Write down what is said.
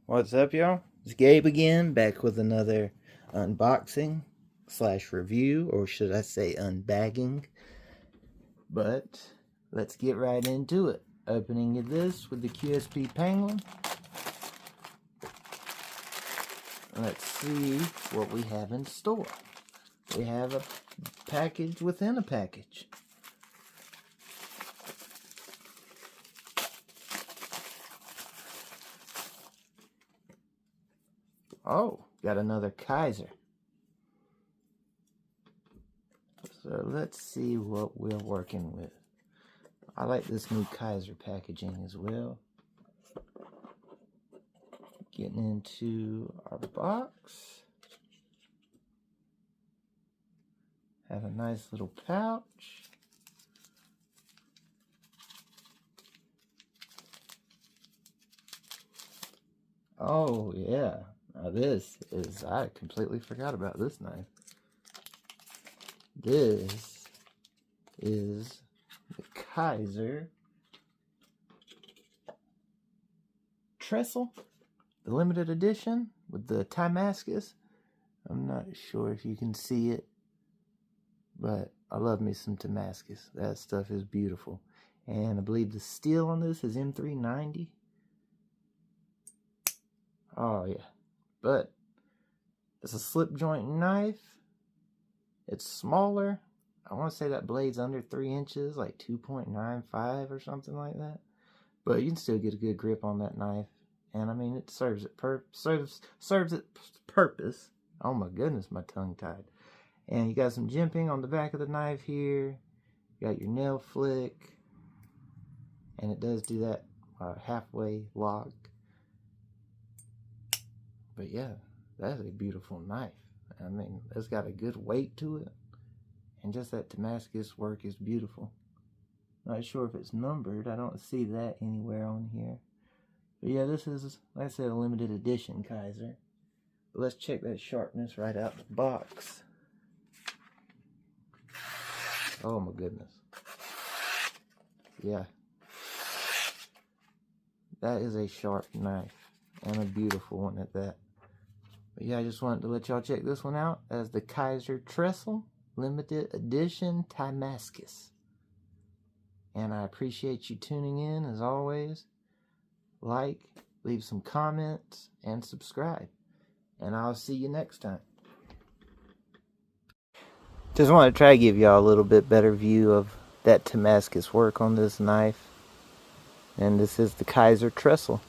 What's up, y'all? It's Gabe again, back with another unboxing slash review, or should I say unbagging. But let's get right into it. Opening this with the QSP Penguin. Let's see what we have in store. We have a package within a package. Oh, got another Kizer. So let's see what we're working with. I like this new Kizer packaging as well. Getting into our box. Have a nice little pouch. Oh yeah, now this is, I completely forgot about this knife. This is the Kizer Trestle, the limited edition with the Timascus. I'm not sure if you can see it, but I love me some Timascus. That stuff is beautiful. And I believe the steel on this is M390. Oh yeah, but it's a slip joint knife. It's smaller. I want to say that blade's under 3 inches, like 2.95 or something like that. But you can still get a good grip on that knife. And I mean, it serves its purpose. Oh my goodness, my tongue tied. And you got some jimping on the back of the knife here. You got your nail flick. And it does do that halfway lock. But yeah, that's a beautiful knife. I mean, it's got a good weight to it. And just that Timascus work is beautiful. Not sure if it's numbered. I don't see that anywhere on here. But yeah, this is, like I said, a limited edition Kizer. But let's check that sharpness right out the box. Oh my goodness. Yeah. That is a sharp knife. And a beautiful one at that. But yeah, I just wanted to let y'all check this one out as the Kizer Trestle limited edition Timascus. And I appreciate you tuning in as always. Like, leave some comments, and subscribe. And I'll see you next time. Just want to try to give y'all a little bit better view of that Timascus work on this knife. And this is the Kizer Trestle.